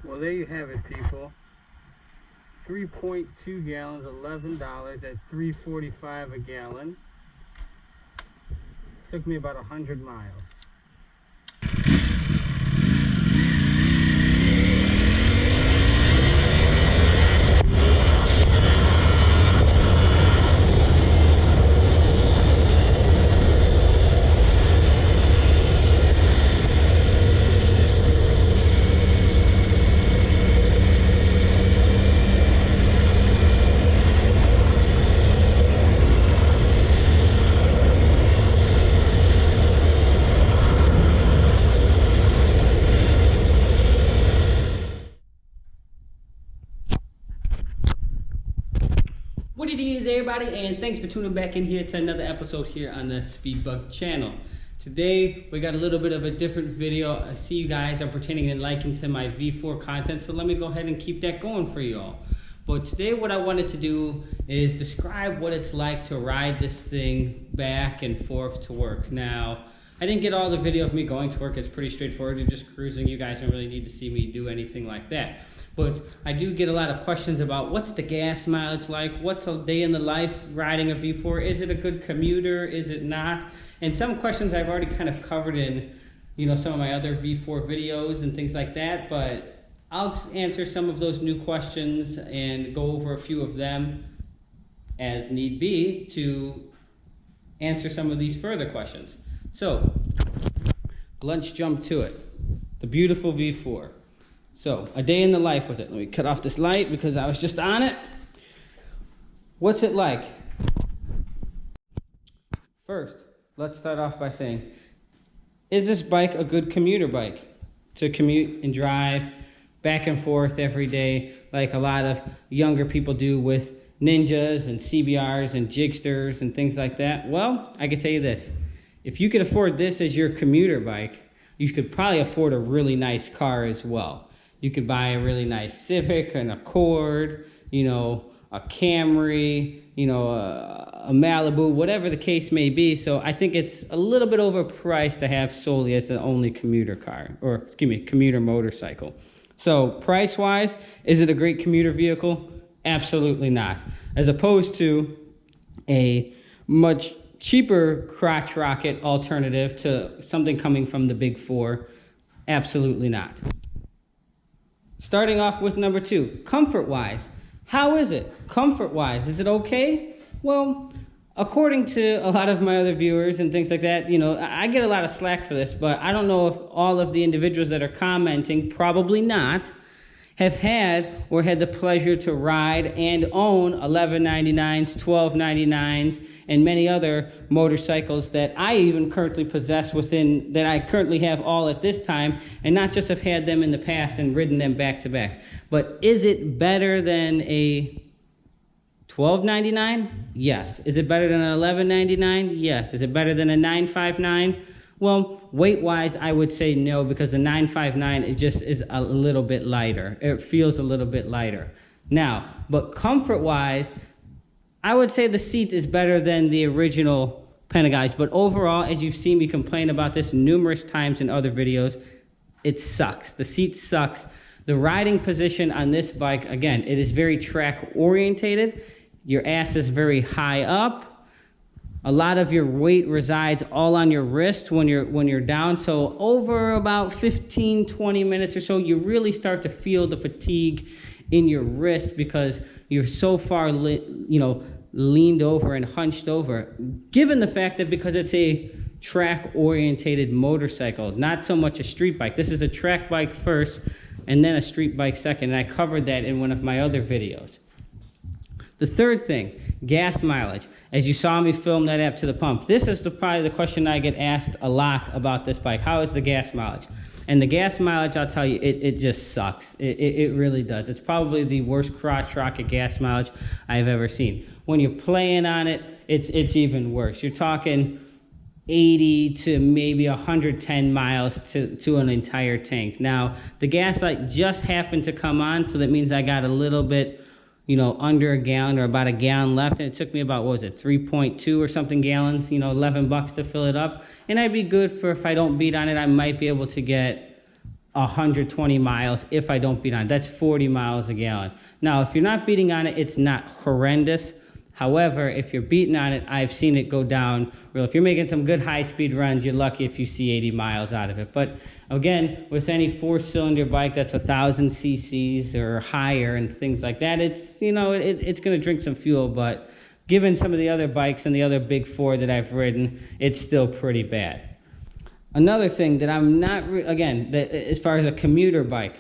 Well, there you have it, people. 3.2 gallons, $11 at $3.45 a gallon. Took me about 100 miles. What it is, everybody, and thanks for tuning back in here to another episode here on the Speedbug channel. Today we got a little bit of a different video. I see you guys are pertaining and liking to my V4 content, so let me go ahead and keep that going for you all. But today what I wanted to do is describe what it's like to ride this thing back and forth to work. Now, I didn't get all the video of me going to work. It's pretty straightforward. You're just cruising. You guys don't really need to see me do anything like that. But I do get a lot of questions about what's the gas mileage like? What's a day in the life riding a V4? Is it a good commuter? Is it not? And some questions I've already kind of covered in, some of my other V4 videos and things like that. But I'll answer some of those new questions and go over a few of them as need be to answer some of these further questions. So let's jump to it. The beautiful V4. So, a day in the life with it. Let me cut off this light because I was just on it. What's it like? First, let's start off by saying, is this bike a good commuter bike? To commute and drive back and forth every day like a lot of younger people do with Ninjas and CBRs and Jigsters and things like that? Well, I can tell you this. If you could afford this as your commuter bike, you could probably afford a really nice car as well. You could buy a really nice Civic, an Accord, a Camry, a Malibu, whatever the case may be. So I think it's a little bit overpriced to have solely as the only commuter car, or commuter motorcycle. So price-wise, is it a great commuter vehicle? Absolutely not. As opposed to a much cheaper crotch rocket alternative to something coming from the Big Four, absolutely not. Starting off with number 2, comfort-wise. How is it? Comfort-wise, is it okay? Well, according to a lot of my other viewers and things like that, I get a lot of slack for this, but I don't know if all of the individuals that are commenting, probably not, have had or had the pleasure to ride and own 1199s, 1299s, and many other motorcycles that I even currently possess that I currently have all at this time, and not just have had them in the past and ridden them back to back. But is it better than a 1299? Yes. Is it better than an 1199? Yes. Is it better than a 959? Well, weight-wise, I would say no, because the 959 is a little bit lighter. It feels a little bit lighter. Now, but comfort-wise, I would say the seat is better than the original Pentaguys. But overall, as you've seen me complain about this numerous times in other videos, it sucks. The seat sucks. The riding position on this bike, again, it is very track-orientated. Your ass is very high up. A lot of your weight resides all on your wrist when you're down. So over about 15, 20 minutes or so, you really start to feel the fatigue in your wrist because you're so far, leaned over and hunched over. Given the fact that because it's a track-orientated motorcycle, not so much a street bike. This is a track bike first and then a street bike second. And I covered that in one of my other videos. The third thing, gas mileage. As you saw me film that up to the pump, this is probably the question I get asked a lot about this bike. How is the gas mileage? And the gas mileage, I'll tell you, it just sucks. It really does. It's probably the worst crotch rocket gas mileage I've ever seen. When you're playing on it, it's even worse. You're talking 80 to maybe 110 miles to an entire tank. Now, the gas light just happened to come on, so that means I got a little bit under a gallon or about a gallon left. And it took me about, 3.2 or something gallons, $11 to fill it up. And I'd be good for, if I don't beat on it, I might be able to get 120 miles if I don't beat on it. That's 40 miles a gallon. Now, if you're not beating on it, it's not horrendous. However, if you're beating on it, I've seen it go down. Well, if you're making some good high-speed runs, you're lucky if you see 80 miles out of it. But again, with any four-cylinder bike that's 1,000 cc's or higher and things like that, it's, you know, it's going to drink some fuel. But given some of the other bikes and the other big four that I've ridden, it's still pretty bad. Another thing that I'm not, again, that as far as a commuter bike,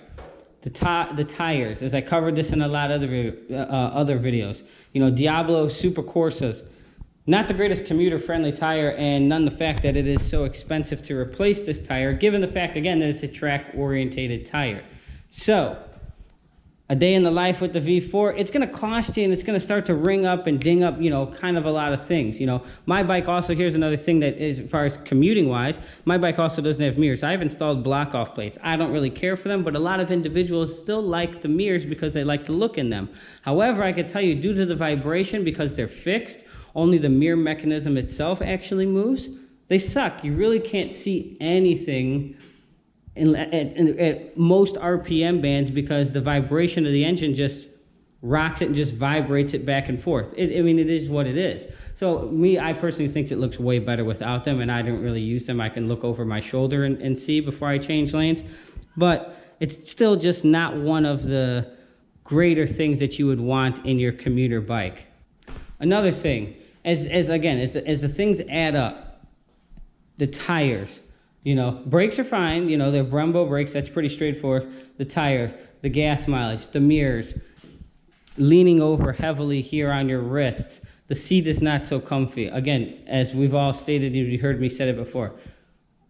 the tires, as I covered this in a lot of other videos, you know, Diablo Super Corsas, not the greatest commuter-friendly tire, and none the fact that it is so expensive to replace this tire, given the fact, again, that it's a track-orientated tire. So, a day in the life with the V4, it's going to cost you, and it's going to start to ring up and ding up, you know, kind of a lot of things. You know, my bike also, here's another thing that is, as far as commuting-wise, my bike also doesn't have mirrors. I've installed block-off plates. I don't really care for them, but a lot of individuals still like the mirrors because they like to look in them. However, I can tell you, due to the vibration, because they're fixed, only the mirror mechanism itself actually moves. They suck. You really can't see anything at most RPM bands because the vibration of the engine just rocks it and just vibrates it back and forth. I mean, it is what it is. So I personally think it looks way better without them, and I don't really use them. I can look over my shoulder and see before I change lanes. But it's still just not one of the greater things that you would want in your commuter bike. Another thing, as the things add up, the tires, you know, brakes are fine. You know, they're Brembo brakes. That's pretty straightforward. The tire, the gas mileage, the mirrors, leaning over heavily here on your wrists. The seat is not so comfy. Again, as we've all stated, you heard me said it before.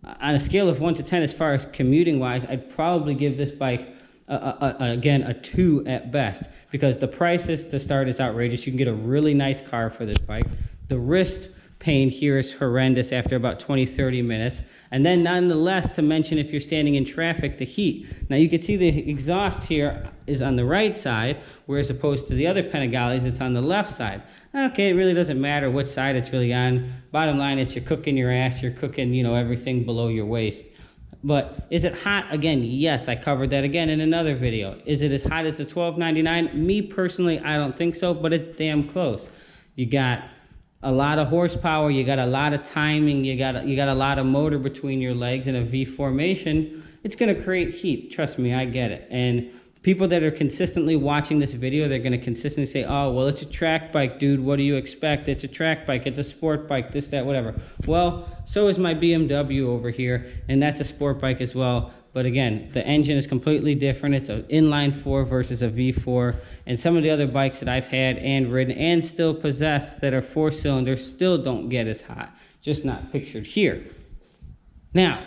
On a scale of 1 to 10, as far as commuting-wise, I'd probably give this bike, again, a 2 at best. Because the prices to start is outrageous. You can get a really nice car for this bike. The wrist pain here is horrendous after about 20-30 minutes. And then nonetheless, to mention if you're standing in traffic, the heat. Now you can see the exhaust here is on the right side, whereas opposed to the other Panigales, it's on the left side. Okay, it really doesn't matter which side it's really on. Bottom line, it's you're cooking your ass, you're cooking, you know, everything below your waist. But is it hot? Again, yes, I covered that again in another video. Is it as hot as the 1299? Me personally, I don't think so, but it's damn close. You got a lot of horsepower, you got a lot of timing, you got a lot of motor between your legs, and a V formation, it's going to create heat. Trust me, I get it. And people that are consistently watching this video, they're going to consistently say, oh, well, it's a track bike, dude. What do you expect? It's a track bike. It's a sport bike, this, that, whatever. Well, so is my BMW over here, and that's a sport bike as well. But again, the engine is completely different. It's an inline 4 versus a V4. And some of the other bikes that I've had and ridden and still possess that are 4-cylinders still don't get as hot. Just not pictured here. Now,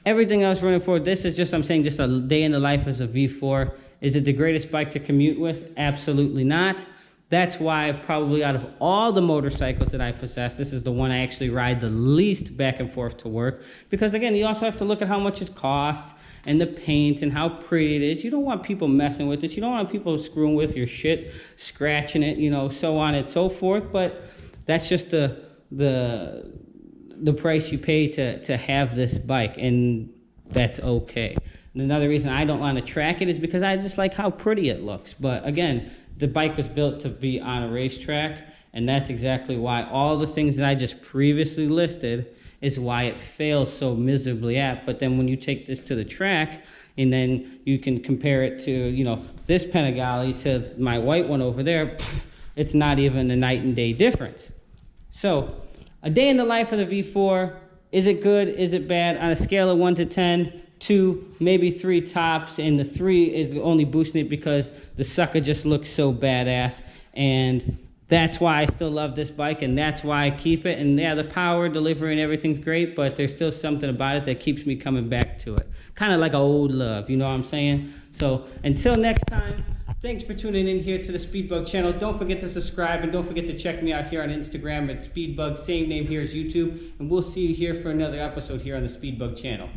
everything else running forward, this is just, I'm saying, just a day in the life as a V4. Is it the greatest bike to commute with? Absolutely not. That's why probably out of all the motorcycles that I possess, this is the one I actually ride the least back and forth to work. Because again, you also have to look at how much it costs and the paint and how pretty it is. You don't want people messing with this. You don't want people screwing with your shit, scratching it, you know, so on and so forth. But that's just the price you pay to have this bike, and that's okay. And another reason I don't want to track it is because I just like how pretty it looks. But again, the bike was built to be on a racetrack, and that's exactly why all the things that I just previously listed is why it fails so miserably at. But then when you take this to the track, and then you can compare it to, you know, this Panigale to my white one over there, it's not even a night and day difference. So, a day in the life of the V4, is it good, is it bad? On a scale of 1 to 10, 2, maybe 3 tops, and the 3 is only boosting it because the sucker just looks so badass, and that's why I still love this bike, and that's why I keep it. And yeah, the power, delivery, and everything's great, but there's still something about it that keeps me coming back to it. Kind of like an old love, you know what I'm saying? So until next time, thanks for tuning in here to the Speedbug channel. Don't forget to subscribe, and don't forget to check me out here on Instagram at Speedbug, same name here as YouTube, and we'll see you here for another episode here on the Speedbug channel.